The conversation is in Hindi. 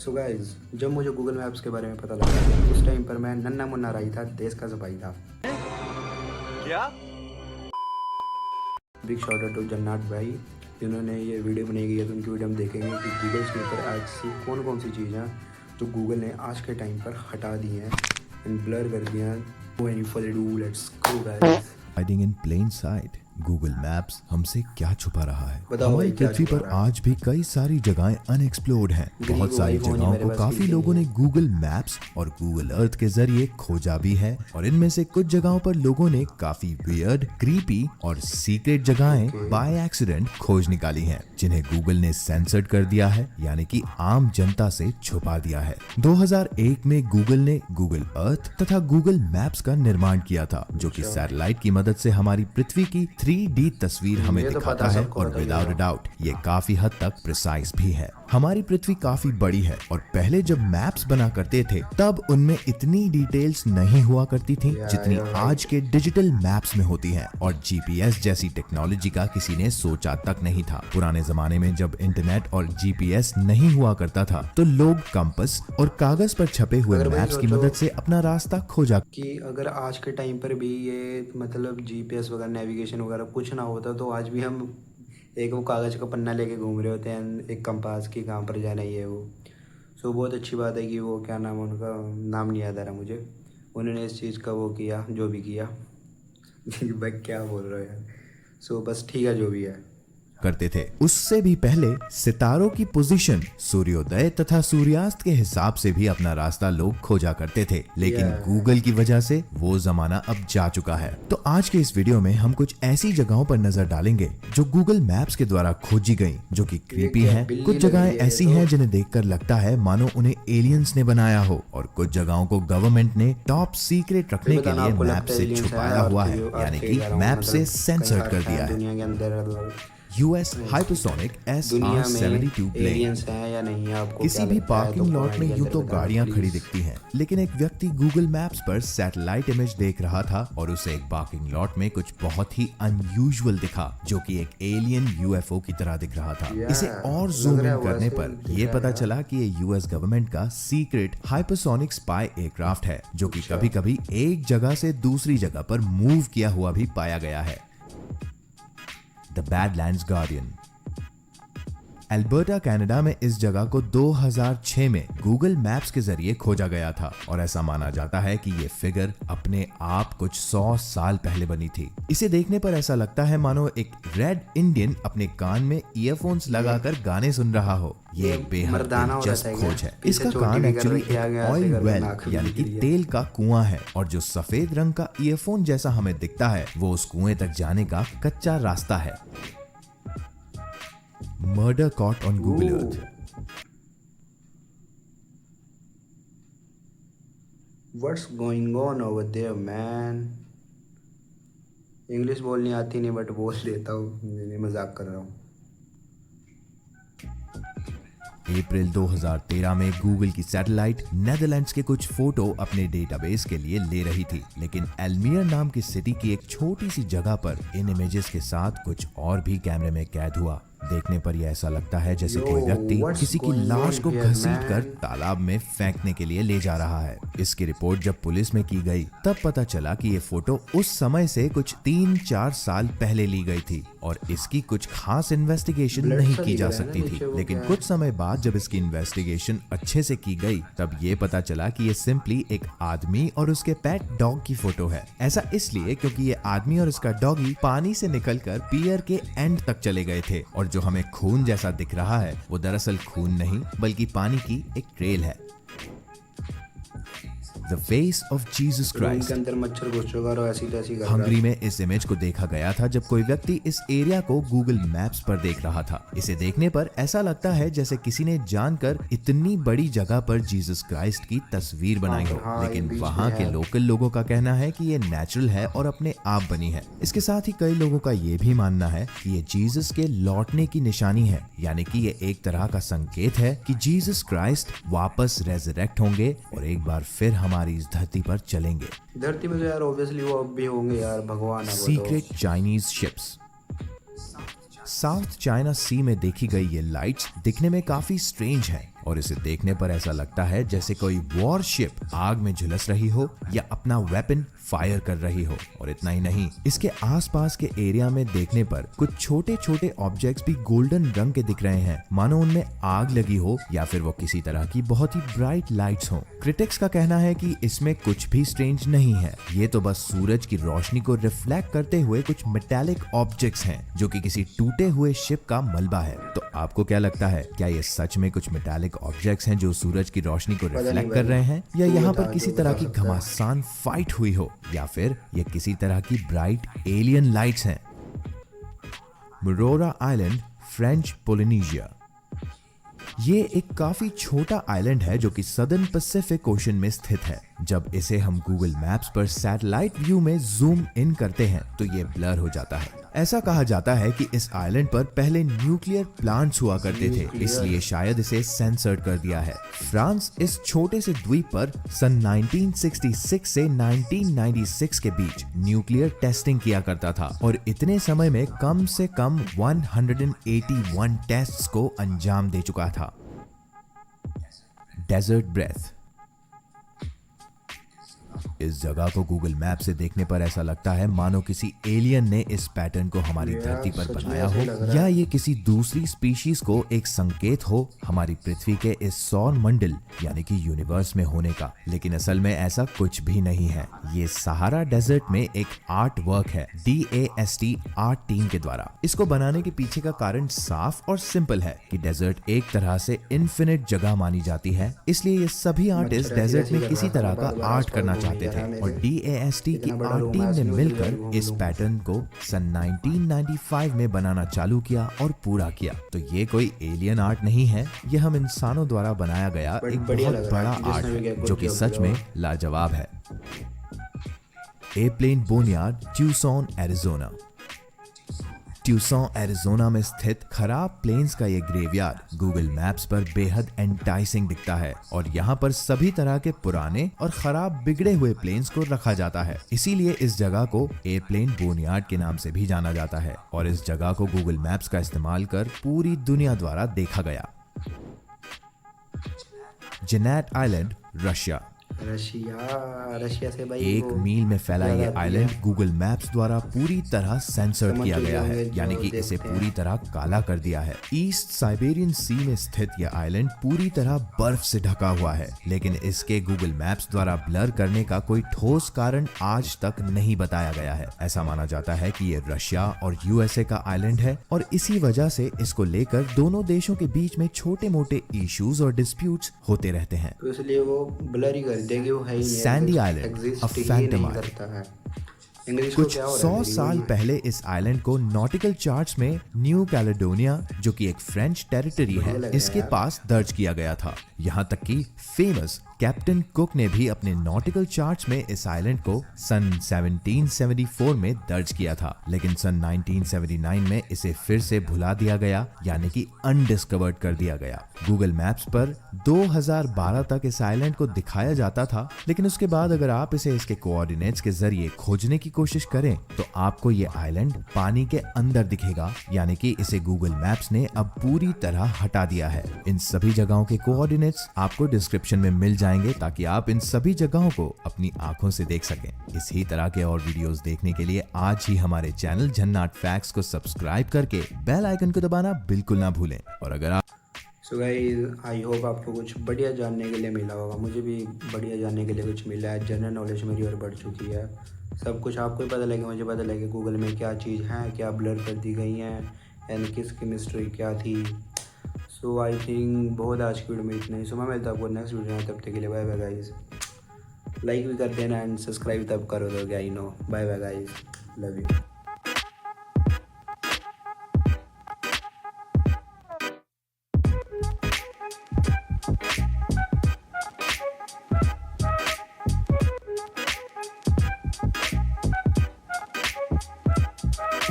सो गाइस, जब मुझे गूगल मैप्स के बारे में पता लगा उस टाइम पर मैं नन्ना मुन्ना राही था, देश का सिपाही था। क्या? बिग शॉट आउट टू जन्नात भाई, जिन्होंने ये वीडियो बनाई गई है, तो उनकी वीडियो हम देखेंगे कि गूगल के ऊपर ऐसी कौन कौन सी चीज़ें हैं जो गूगल ने आज के टाइम पर हटा दी हैं एंड ब्लर कर दिया हैं। Let's go guys. Hiding in plain sight, Google Maps हमसे क्या छुपा रहा है। बताओ हमारी भाई, क्या पृथ्वी छुपा पर रहा है? आज भी कई सारी जगहें अनएक्सप्लोर्ड हैं। ग्रीन बहुत सारी आईफोन ही जगहों मेरे को पास काफी भी लोगों नहीं ने गूगल मैप्स और गूगल अर्थ के जरिए खोजा भी है, और इनमें से कुछ जगहों पर लोगों ने काफी वियर्ड, क्रीपी और सीक्रेट जगहें बाय एक्सीडेंट खोज निकाली हैं, जिन्हें गूगल ने सेंसर्ड कर दिया है, यानी कि आम जनता से छुपा दिया है। 2001 में गूगल ने गूगल अर्थ तथा गूगल मैप्स का निर्माण किया था, जो कि सैटेलाइट की मदद से हमारी पृथ्वी की 3D तस्वीर हमें ये तो दिखाता पता है, सबको और पता ही विदाउट है। डाउट ये काफी हद तक प्रिसाइज भी है। हमारी पृथ्वी काफी बड़ी है, और पहले जब मैप्स बना करते थे तब उनमें इतनी डिटेल्स नहीं हुआ करती थी जितनी आज के डिजिटल मैप्स में होती हैं, और जीपीएस जैसी टेक्नोलॉजी का किसी ने सोचा तक नहीं था। पुराने जमाने में जब इंटरनेट और जीपीएस नहीं हुआ करता था तो लोग कंपास और कागज पर छपे हुए अगर भाई मैप्स की सोचो मदद से अपना रास्ता खोजा। कि अगर आज के टाइम पर भी ये मतलब जीपीएस वगैरह नेविगेशन वगैरह कुछ ना होता तो आज भी हम एक वो कागज़ का पन्ना लेके घूम रहे होते हैं, एक कंपास की कहाँ पर जाना ही है वो। सो बहुत अच्छी बात है कि वो क्या नाम है उनका, नाम नहीं याद आ रहा मुझे, उन्होंने इस चीज़ का वो किया जो भी किया। भाई क्या बोल रहे हो यार। सो बस ठीक है जो भी है। करते थे। उससे भी पहले सितारों की पोजीशन, सूर्योदय तथा सूर्यास्त के हिसाब से भी अपना रास्ता लोग खोजा करते थे, लेकिन गूगल की वजह से वो जमाना अब जा चुका है। तो आज के इस वीडियो में हम कुछ ऐसी जगहों पर नजर डालेंगे जो गूगल मैप्स के द्वारा खोजी गई, जो कि क्रीपी हैं। कुछ जगहें ऐसी हैं जिन्हें देखकर लगता है मानो उन्हें एलियंस ने बनाया हो, और कुछ जगहों को गवर्नमेंट ने टॉप सीक्रेट रखने के लिए मैप से छुपाया हुआ है, यानी कि मैप से सेंसर्ड कर दिया है। दुनिया के अंदर यूएस हाइपरसोनिक दुनिया में SR-72 प्लेन। एलियंस हैं या नहीं है, आपको किसी क्या भी लगता है? पार्किंग तो लॉट कमेंट में के यूं अंदर तो बताना गाड़ियां खड़ी प्लीज। दिखती हैं, लेकिन एक व्यक्ति गूगल मैप्स पर सैटेलाइट इमेज देख रहा था और उसे एक पार्किंग लॉट में कुछ बहुत ही अनयूजुअल दिखा, जो कि एक एलियन यूएफओ की तरह दिख रहा था। इसे और जूम इन करने पर ये पता चला कि ये यूएस गवर्नमेंट का सीक्रेट हाइपरसोनिक स्पाई एयरक्राफ्ट है, जो कि कभी-कभी एक जगह से दूसरी जगह पर मूव किया हुआ भी पाया गया है। The badlands guardian. Alberta Canada में इस जगह को 2006 में गूगल मैप्स के जरिए खोजा गया था, और ऐसा माना जाता है कि ये फिगर अपने आप कुछ 100 साल पहले बनी थी। इसे देखने पर ऐसा लगता है मानो एक रेड इंडियन अपने कान में ईयरफोन्स लगाकर गाने सुन रहा हो। ये एक बेहद मर्दाना हो दिलचस्प जाता है क्या? खोज है। पीछे इसका चोटी कान भी कर एक्चुअली रखी है, आगे ऐसे ऑयल करके वेल नाक यानी कि के लिए। तेल का कुआं है, और जो सफेद रंग का ईयरफोन जैसा हमें दिखता है वो उस कुएं तक जाने का कच्चा रास्ता है। Murder caught on Google Earth. What's going on over there, man? English बोलनी आती नहीं बट बोल देता हूँ, मैं मजाक कर रहा हूँ। अप्रैल 2013 में गूगल की सैटेलाइट नेदरलैंड्स के कुछ फोटो अपने डेटाबेस के लिए ले रही थी, लेकिन एल्मियर नाम की सिटी की एक छोटी सी जगह पर इन इमेजेस के साथ कुछ और भी कैमरे में कैद हुआ। देखने पर यह ऐसा लगता है जैसे कोई व्यक्ति what's किसी की going लाश on को here, घसीट कर man? तालाब में फेंकने के लिए ले जा रहा है। इसकी रिपोर्ट जब पुलिस में की गई तब पता चला कि ये फोटो उस समय से कुछ 3-4 साल पहले ली गई थी, और इसकी कुछ खास इन्वेस्टिगेशन Blood नहीं सा की दिख जा रहा है ना सकती नीचे, थी। वो लेकिन क्या है? कुछ समय बाद जब इसकी इन्वेस्टिगेशन अच्छे से की गई तब ये पता चला कि ये सिंपली एक आदमी और उसके पेट डॉग की फोटो है। ऐसा इसलिए क्योंकि ये आदमी और इसका डॉगी पानी से निकलकर पियर के एंड तक चले गए थे, और जो हमें खून जैसा दिख रहा है वो दरअसल खून नहीं बल्कि पानी की एक ट्रेल है। The face of Jesus room Christ. के अंदर मच्छर घुस चुका और ऐसी तैसी कर रहा हंगरी है। में इस इमेज को देखा गया था जब कोई व्यक्ति इस एरिया को गूगल मैप्स पर देख रहा था। इसे देखने पर ऐसा लगता है जैसे किसी ने जानकर इतनी बड़ी जगह पर जीसस क्राइस्ट की तस्वीर बनाई हो, हाँ, ये लेकिन बीच वहाँ में के है। लोकल लोगों का कहना है कि ये नेचुरल है और अपने आप बनी है। इसके साथ ही कई लोगों का ये भी मानना है कि ये जीसस के लौटने की निशानी है, यानी कि ये एक तरह का संकेत है कि जीसस क्राइस्ट वापस रेजरेक्ट होंगे और एक बार फिर हमारी इस धरती पर चलेंगे। धरती में तो यार ऑब्वियसली वो अब भी होंगे यार, भगवान है वो तो। Secret Chinese ships. South China Sea में देखी गई ये लाइट्स दिखने में काफी स्ट्रेंज है, और इसे देखने पर ऐसा लगता है जैसे कोई वॉरशिप आग में झुलस रही हो या अपना वेपन फायर कर रही हो। और इतना ही नहीं, इसके आसपास के एरिया में देखने पर कुछ छोटे छोटे ऑब्जेक्ट्स भी गोल्डन रंग के दिख रहे हैं, मानो उनमें आग लगी हो या फिर वो किसी तरह की बहुत ही ब्राइट लाइट्स हो। क्रिटिक्स का कहना है कि इसमें कुछ भी स्ट्रेंज नहीं है, ये तो बस सूरज की रोशनी को रिफ्लेक्ट करते हुए कुछ मेटालिक ऑब्जेक्ट्स हैं जो कि किसी टूटे हुए शिप का मलबा है। तो आपको क्या लगता है, क्या ये सच में कुछ मेटालिक ऑब्जेक्ट्स हैं जो सूरज की रोशनी को रिफ्लेक्ट कर रहे हैं, या यहाँ पर किसी तरह की घमासान फाइट हुई हो, या फिर ये किसी तरह की ब्राइट एलियन लाइट्स हैं। मुरोरा आइलैंड, फ्रेंच पोलिनेशिया। ये एक काफी छोटा आइलैंड है जो कि सदर्न पैसिफिक ओशन में स्थित है। जब इसे हम गूगल मैप्स पर सैटेलाइट व्यू में जूम इन करते हैं तो ये ब्लर हो जाता है। ऐसा कहा जाता है कि इस आइलैंड पर पहले न्यूक्लियर प्लांट्स हुआ करते थे, इसलिए शायद इसे सेंसर्ड कर दिया है। फ्रांस इस छोटे से द्वीप पर सन 1966 से 1996 के बीच न्यूक्लियर टेस्टिंग किया करता था और इतने समय में कम से कम 181 टेस्ट्स को अंजाम दे चुका था। Desert breath. इस जगह को गूगल मैप से देखने पर ऐसा लगता है मानो किसी एलियन ने इस पैटर्न को हमारी धरती पर बनाया हो, या ये किसी दूसरी स्पीशीज को एक संकेत हो हमारी पृथ्वी के इस सौर मंडल यानी कि यूनिवर्स में होने का। लेकिन असल में ऐसा कुछ भी नहीं है। ये सहारा डेजर्ट में एक आर्ट वर्क है DAST आर्ट टीम के द्वारा। इसको बनाने के पीछे का कारण साफ और सिंपल है कि डेजर्ट एक तरह से इनफिनिट जगह मानी जाती है, इसलिए ये सभी आर्टिस्ट डेजर्ट में किसी तरह का आर्ट करना चाहते थे और DAST की आर्ट टीम ने मिलकर इस पैटर्न को सन 1995 में बनाना चालू किया और पूरा किया। तो ये कोई एलियन आर्ट नहीं है, ये हम इंसानों द्वारा बनाया गया एक बहुत बड़ा आर्ट है जो कि सच में लाजवाब है। Airplane boneyard, Tucson, Arizona. Tucson Arizona में स्थित खराब प्लेन्स का ये ग्रेवयार्ड गूगल मैप्स पर बेहद एंटाइसिंग दिखता है और यहाँ पर सभी तरह के पुराने और खराब बिगड़े हुए प्लेन्स को रखा जाता है। इसीलिए इस जगह को एयरप्लेन बोनयार्ड के नाम से भी जाना जाता है और इस जगह को गूगल मैप्स का इस्तेमाल कर पूरी दुनिया द्वारा देखा गया। Janet island, Russia. रशिया से भाई 1 मील में फैला ये आइलैंड गूगल मैप्स द्वारा पूरी तरह सेंसर्ड किया गया है, यानी कि इसे पूरी तरह काला कर दिया है। ईस्ट साइबेरियन सी में स्थित यह आइलैंड पूरी तरह बर्फ से ढका हुआ है, लेकिन इसके गूगल मैप्स द्वारा ब्लर करने का कोई ठोस कारण आज तक नहीं बताया गया है। ऐसा माना जाता है कि ये रशिया और USA का आइलैंड है और इसी वजह से इसको लेकर दोनों देशों के बीच में छोटे मोटे इश्यूज और डिस्प्यूट्स होते रहते हैं। तो इसलिए वो ब्लर ही कर देंगे, वो है ही नहीं। सैंडी आइलैंड, अ फैंटम आइलैंड। कुछ 100 साल पहले इस आइलैंड को नॉटिकल चार्ट्स में न्यू कैलेडोनिया, जो कि एक फ्रेंच टेरिटरी है, इसके पास दर्ज किया गया था। यहाँ तक कि फेमस कैप्टन कुक ने भी अपने नॉटिकल चार्ट्स में इस आइलैंड को सन 1774 में दर्ज किया था, लेकिन सन 1979 में इसे फिर से भुला दिया गया, यानी कि अनडिस्कवर्ड कर दिया गया। गूगल मैप्स पर 2012 तक इस आइलैंड को दिखाया जाता था, लेकिन उसके बाद अगर आप इसे इसके कोऑर्डिनेट्स के जरिए खोजने की कोशिश करें तो आपको ये आइलैंड पानी के अंदर दिखेगा, यानी कि इसे गूगल मैप्स ने अब पूरी तरह हटा दिया है। इन सभी जगहों के कोऑर्डिनेट्स आपको डिस्क्रिप्शन में मिल जाएंगे ताकि आप इन सभी जगहों को अपनी आंखों से देख सकें। इसी तरह के और वीडियोस देखने के लिए आज ही हमारे चैनल जन्नाट फैक्ट्स को सब्सक्राइब करके बेल आइकन को दबाना बिल्कुल ना भूलें। और अगर आप सो गाइस, आई होप आपको कुछ बढ़िया जानने के लिए मिला होगा। मुझे भी बढ़िया जानने के लिए कुछ मिला है। जनरल नॉलेज मेरी और बढ़ चुकी है। सब कुछ आपको ही पता लगे, मुझे पता लगे गूगल में क्या चीज़ है, क्या ब्लर कर दी गई हैं एंड किसकी मिस्ट्री क्या थी। सो आई थिंक बहुत आज की वीडियो में इतना ही। सो मैं मिलता हूँ आपको नेक्स्ट वीडियो में, तब तक के लिए बाय बाय गाइस। लाइक भी कर देना एंड सब्सक्राइब तब करो दोगे, I know. Bye bye guys, love you.